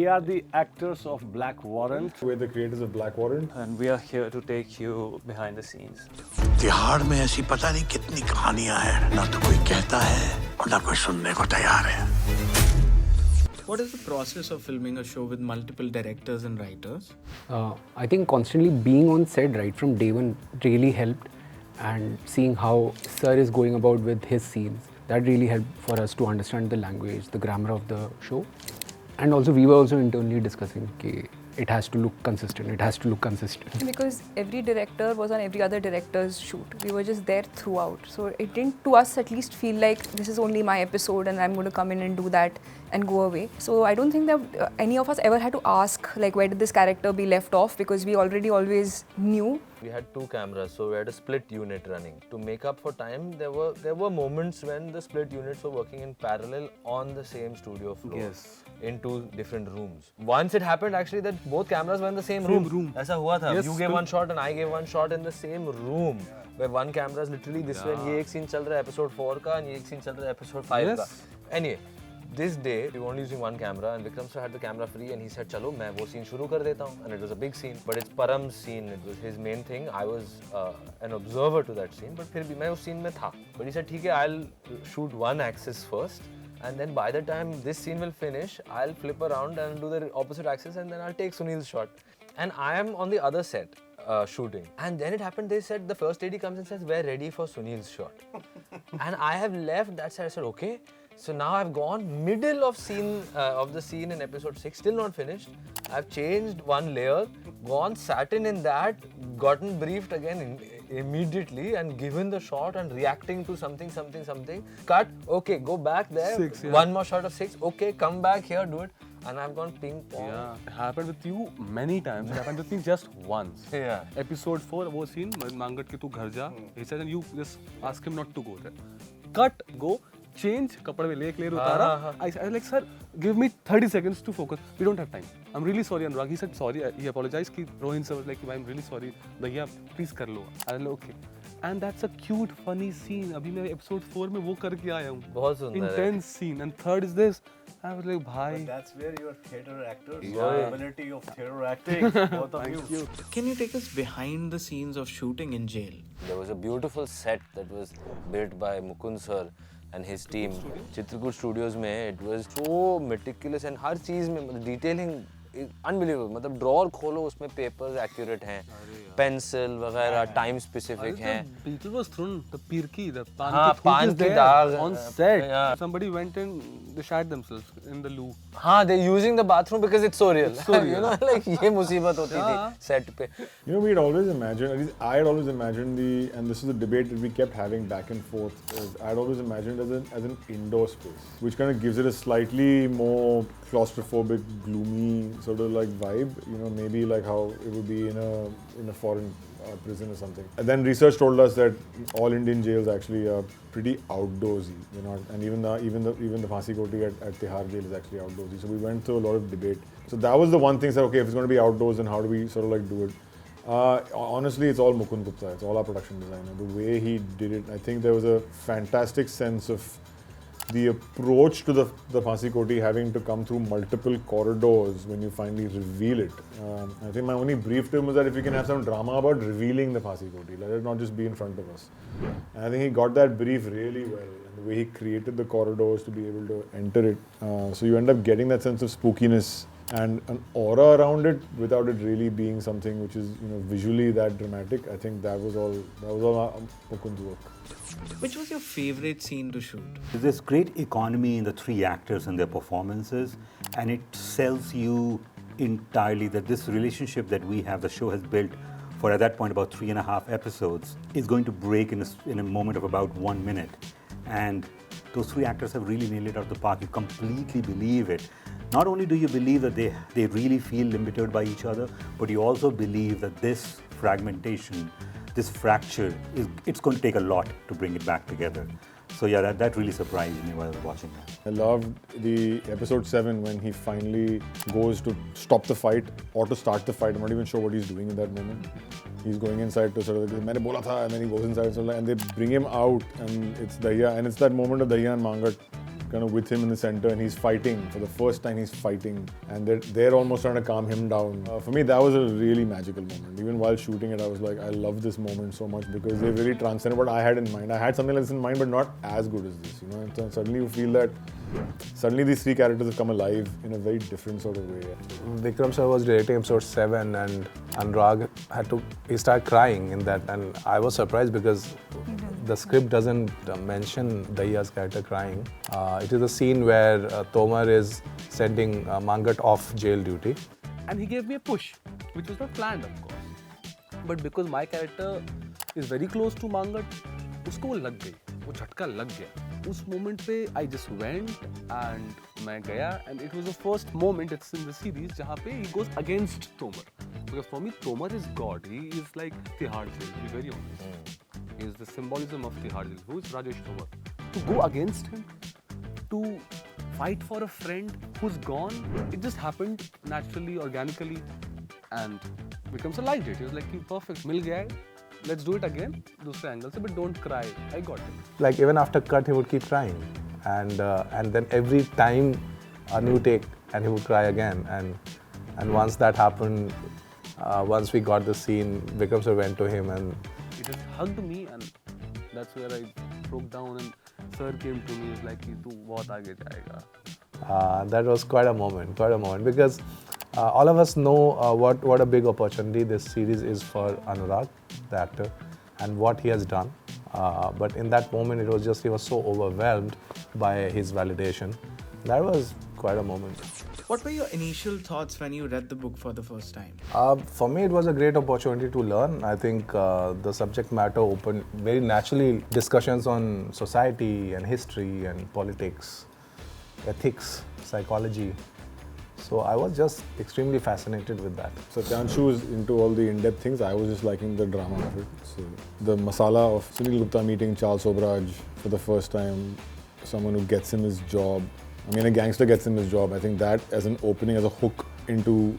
We are the actors of Black Warrant. We're the creators of Black Warrant. And we are here to take you behind the scenes. Tihar में ऐसी पता नहीं कितनी कहानियां हैं, ना तो कोई कहता है और ना कोई सुनने को तैयार है. What is the process of filming a show with multiple directors and writers? I think constantly being on set right from day one really helped, and seeing how Sir is going about with his scenes, that really helped for us to understand the language, the grammar of the show. And also we were also internally discussing that it has to look consistent, Because every director was on every other director's shoot. We were just there throughout. So it didn't, to us at least, feel like this is only my episode and I'm going to come in and do that and go away. So I don't think that any of us ever had to ask like where did this character be left off, because we already always knew. We had 2 cameras, so we had a split unit running. To make up for time, there were moments when the split units were working in parallel on the same studio floor. Yes. In 2 different rooms. Once it happened actually that both cameras were in the same room. ऐसा हुआ था. Yes, you gave one shot and I gave one shot in the same room. Where one camera is literally this way and ये एक scene चल रहा है episode 4 का and ये एक scene चल रहा है episode 5 का. Anyway, this day we were only using one camera and Vikram sir had the camera free and he said चलो मैं वो scene शुरू कर देता हूँ, and it was a big scene but it's Param's scene, it was his main thing. I was an observer to that scene but फिर भी मैं उस scene में था. But he said ठीक है, I'll shoot one axis first and then by the time this scene will finish I'll flip around and do the opposite axis and then I'll take Sunil's shot. And I am on the other set shooting, and then it happened they said the first AD comes and says we're ready for Sunil's shot. And I have left that side. I said okay. So now I've gone middle of the scene in episode 6, still not finished. I've changed one layer, gone, sat in that, gotten briefed again immediately and given the shot and reacting to something. Cut, okay, go back there, 6, yeah. One more shot of 6, okay, come back here, do it. And I've gone ping pong. Yeah, it happened with you many times. It happened with me just once. Yeah. Episode 4, वो scene, Mangat के तू घर जा. He said, and you just ask him not to go there. Cut, go, change, कपड़े में lake उतारा. I was like, sir, give me 30 seconds to focus. We don't have time. I'm really sorry, Anurag. He said sorry. He apologized. Rohin sir was like, I'm really sorry. भैया, please कर लो. I was like, okay. And that's a cute, funny scene. अभी मैं episode 4 में वो करके आया हूँ. बहुत सुंदर है. Intense scene. And third is this. I was like, bhai. But that's where your theatre actors, your ability of theatre acting, both of you. Can you take us behind the scenes of shooting in jail? There was a beautiful set that was built by Mukund sir and his team. Chitrakoot Studios में it was so meticulous and हर चीज़ में detailing unbelievable. मतलब drawer खोलो उसमें papers accurate हैं, pencil वगैरह time specific हैं. People was thrown the pirki, the pan ki daag on set. Yeah. Somebody went and they shat themselves in the loo. हाँ, they're using the bathroom because it's so real. You know, like ये मुसीबत होती थी set पे. You know, we'd always imagined, at least I had always imagined and this is a debate that we kept having back and forth, I'd always imagined as an indoor space, which kind of gives it a slightly more claustrophobic, gloomy sort of like vibe, you know, maybe like how it would be in a foreign prison or something. And then research told us that all Indian jails actually are pretty outdoorsy, you know, and even the Phansi Koti at Tihar jail is actually outdoorsy. So we went through a lot of debate. So that was the one thing, said, okay, if it's going to be outdoors, then how do we sort of like do it? Honestly, it's all Mukund Gupta. It's all our production designer. The way he did it, I think there was a fantastic sense of the approach to the Phansi Koti having to come through multiple corridors when you finally reveal it. I think my only brief to him was that if we can have some drama about revealing the Phansi Koti, let it not just be in front of us. And I think he got that brief really well, and the way he created the corridors to be able to enter it. So you end up getting that sense of spookiness and an aura around it without it really being something which is, you know, visually that dramatic. I think that was all Mukund's work. Which was your favorite scene to shoot? There's great economy in the 3 actors and their performances, and it sells you entirely that this relationship that we have, the show has built for at that point about 3.5 episodes, is going to break in a moment of about 1 minute. And those 3 actors have really nailed it out of the park. You completely believe it. Not only do you believe that they really feel limited by each other, but you also believe that this fragmentation, this fracture, it's going to take a lot to bring it back together. So yeah, that really surprised me while watching that. I loved the episode 7 when he finally goes to stop the fight or to start the fight. I'm not even sure what he's doing in that moment. He's going inside to sort of, "Maine bola tha," and then he goes inside and they bring him out, and it's Dahiya, and it's that moment of Dahiya and Mangat kind of with him in the center, and he's fighting for the first time. He's fighting, and they're almost trying to calm him down. For me, that was a really magical moment. Even while shooting it, I was like, I love this moment so much because they really transcended what I had in mind. I had something like this in mind, but not as good as this, you know. And so suddenly you feel that suddenly these three characters have come alive in a very different sort of way. Vikram sir was directing episode 7 and Anurag he started crying in that, and I was surprised because the script doesn't mention Dahiya's character crying. It is a scene where Tomar is sending Mangat off jail duty. And he gave me a push, which was not planned, of course. But because my character is very close to Mangat, उसको वो लग गई, वो झटका लग गया. उस moment पे I just went and मैं गया, and it was the first moment it's in the series जहाँ पे he goes against Tomar. Because for me, Tomar is God. He is like Tihar Jail, to be very honest. He is the symbolism of Tihar Jail. Who is Rajesh Tomar? To go against him, to fight for a friend who's gone, it just happened naturally, organically, and becomes a liked it. He was like, perfect, mil gaya hai. Let's do it again, दूसरे angle से, but don't cry. I got it. Like even after cut, he would keep crying, and then every time a new take, and he would cry again. And once that happened, once we got the scene, Vikram sir went to him and He just hugged me, and that's where I broke down. And sir came to me, he was like, "तू बहुत आगे जाएगा." that was quite a moment because all of us know what a big opportunity this series is for Anurag, the actor, and what he has done. But in that moment, he was so overwhelmed by his validation. That was quite a moment. What were your initial thoughts when you read the book for the first time? For me, it was a great opportunity to learn. I think the subject matter opened very naturally discussions on society and history and politics, ethics, psychology. So I was just extremely fascinated with that. Satyanshu is into all the in-depth things. I was just liking the drama of it. So the masala of Sunil Gupta meeting Charles Obraj for the first time, someone who gets him his job. I mean, a gangster gets him his job. I think that as an opening, as a hook into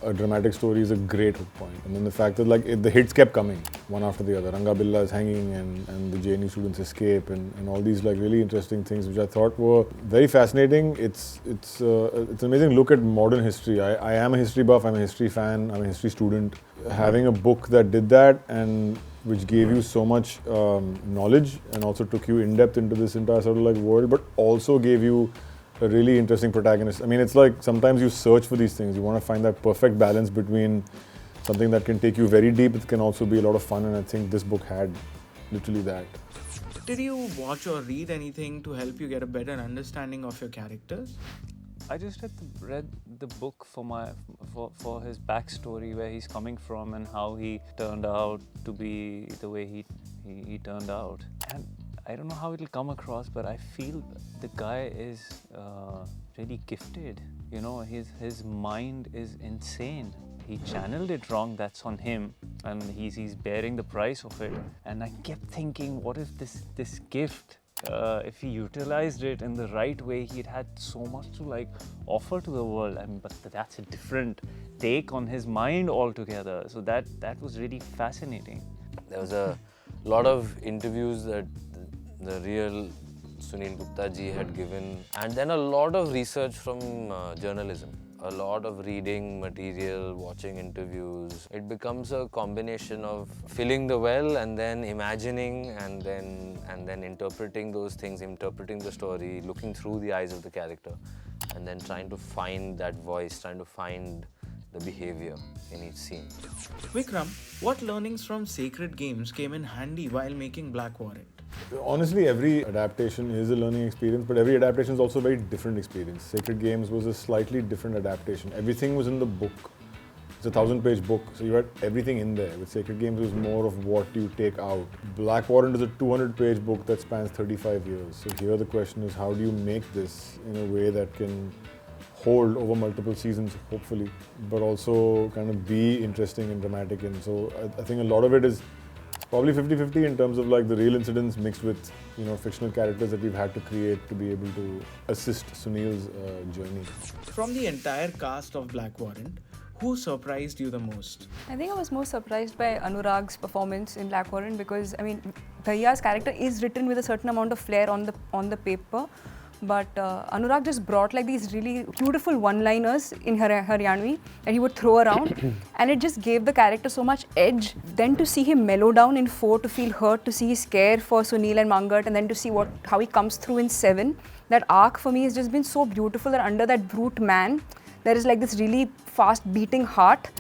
a dramatic story is a great hook point. And then the fact that the hits kept coming, one after the other. Ranga Billa is hanging and the JNU students escape and all these really interesting things which I thought were very fascinating. It's an amazing look at modern history. I am a history buff, I'm a history fan, I'm a history student. Having a book that did that and which gave you so much knowledge and also took you in depth into this entire sort of world, but also gave you a really interesting protagonist. I mean, it's like sometimes you search for these things. You want to find that perfect balance between something that can take you very deep, it can also be a lot of fun, and I think this book had literally that. Did you watch or read anything to help you get a better understanding of your characters? I just read the book for his backstory, where he's coming from and how he turned out to be the way he turned out. And I don't know how it'll come across, but I feel the guy is really gifted. You know, his mind is insane. He channeled it wrong, that's on him, and he's bearing the price of it. And I kept thinking, what if this gift, if he utilized it in the right way, he'd had so much to offer to the world. I mean, but that's a different take on his mind altogether. So that was really fascinating. There was a lot of interviews that the real Sunil Gupta ji had given, and then a lot of research from journalism. A lot of reading material, watching interviews. It becomes a combination of filling the well and then imagining and then interpreting those things, interpreting the story, looking through the eyes of the character, and then trying to find that voice, trying to find the behavior in each scene. Vikram, what learnings from Sacred Games came in handy while making Black Warrant? Honestly, every adaptation is a learning experience, but every adaptation is also a very different experience. Sacred Games was a slightly different adaptation. Everything was in the book. It's a 1,000-page book, so you had everything in there. With Sacred Games, it was more of what you take out. Black Warrant is a 200-page book that spans 35 years. So here the question is, how do you make this in a way that can hold over multiple seasons, hopefully, but also kind of be interesting and dramatic. And so I think a lot of it is probably 50-50 in terms of the real incidents mixed with fictional characters that we've had to create to be able to assist Sunil's journey. From the entire cast of Black Warrant, who surprised you the most? I think I was most surprised by Anurag's performance in Black Warrant because, I mean, Dahiya's character is written with a certain amount of flair on the paper, But Anurag just brought like these really beautiful one-liners in Haryanvi that he would throw around, and it just gave the character so much edge. Then to see him mellow down in 4, to feel hurt, to see his care for Sunil and Mangat, and then to see how he comes through in 7. That arc for me has just been so beautiful, that under that brute man, there is like this really fast beating heart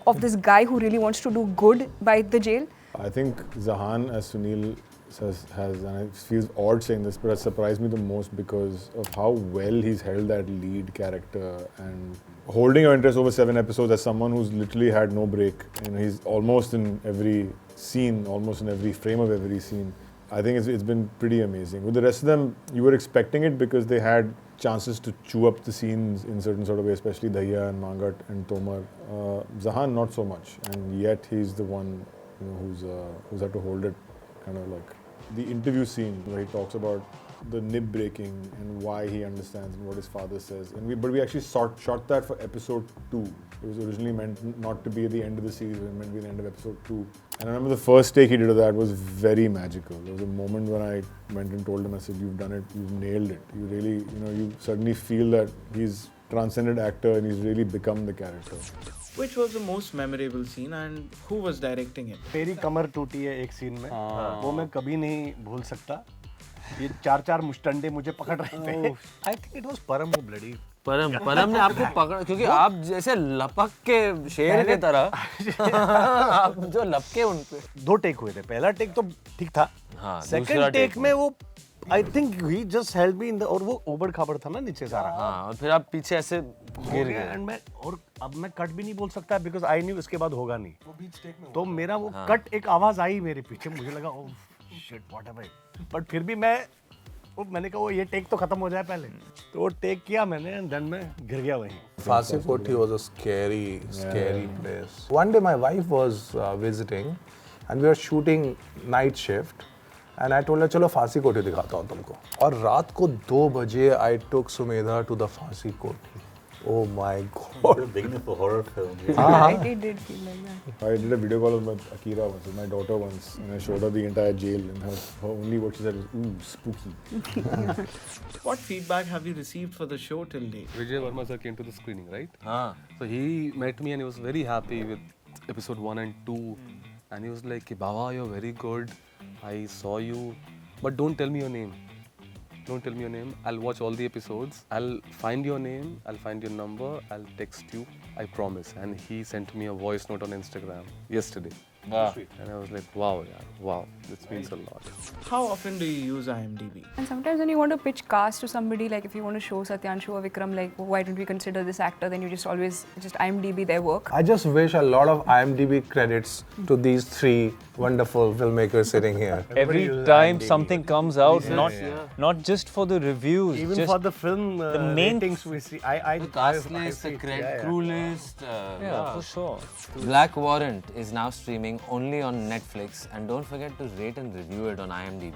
of this guy who really wants to do good by the jail. I think Zahan, as Sunil has, and it feels odd saying this, but it surprised me the most because of how well he's held that lead character and holding your interest over 7 episodes as someone who's literally had no break. You know, he's almost in every scene, almost in every frame of every scene. I think it's been pretty amazing. With the rest of them, you were expecting it because they had chances to chew up the scenes in certain sort of way, especially Dahiya and Mangat and Tomar. Zahan, not so much, and yet he's the one, you know, who's had to hold it, kind of like the interview scene where he talks about the nib breaking and why he understands and what his father says. But we actually shot that for episode 2. It was originally meant not to be at the end of the series, it was meant to be the end of episode 2. And I remember the first take he did of that was very magical. There was a moment when I went and told him, I said, you've done it, you've nailed it. You really, you know, you suddenly feel that he's transcended actor and he's really become the character. Which was the most memorable scene and who was directing it? मेरी कमर टूटी है एक scene में, वो मैं कभी नहीं भूल सकता. ये 4 मुस्टंडे मुझे पकड़ रहे थे. I think it was Param who bloody. परम ने आपको पकड़ा क्योंकि आप जैसे लपक के शेर की तरह आप जो लपके उन पे. 2 टेक हुए थे. पहला टेक तो ठीक था. सेकंड टेक में वो I think he just held me in the, और वो ओबड़ खाबड़ था ना नीचे सारा. हाँ, और फिर आप पीछे ऐसे गिर गए. एंड मैं और अब मैं कट भी नहीं बोल सकता बिकॉज आई न्यू इसके बाद होगा नहीं. तो मेरा वो कट एक आवाज आई मेरे पीछे, मुझे लगा oh shit what have I. But फिर भी मैंने कहा वो ये टेक तो खत्म हो जाए पहले. तो वो टेक किया मैंने एंड देन मैं गिर गया वहीं. Fasi Koti was a scary place. One day my wife was visiting and we were shooting night shift. And I told her, चलो फांसी कोठी दिखाता हूँ तुमको. और रात को 2 बजे I took Sumedha to the फांसी कोठी. Oh my God! The beginning of a horror film. I did feel like that. I did a video call with Akira once, with my daughter once, and I showed her the entire jail, and her only what she said was, "Ooh, spooky." What feedback have you received for the show till date? Vijay Varma sir came to the screening, right? हाँ. So he met me and he was very happy with episode 1 and 2, and he was like, "Baba, you're very good. I saw you, but don't tell me your name. Don't tell me your name. I'll watch all the episodes. I'll find your name. I'll find your number. I'll text you. I promise." And he sent me a voice note on Instagram yesterday. Wow. And I was like, wow, yeah, wow, this means a lot. How often do you use IMDb? And sometimes when you want to pitch cast to somebody, like if you want to show Satyanshu or Vikram, like why don't we consider this actor, then you just always IMDb their work. I just wish a lot of IMDb credits to these 3 wonderful filmmakers sitting here. Every time something comes out, not just for the reviews, Even just for the film the main ratings we see. The cast list, the crew list. yeah, for sure. Black Warrant is now streaming only on Netflix, and don't forget to rate and review it on IMDb.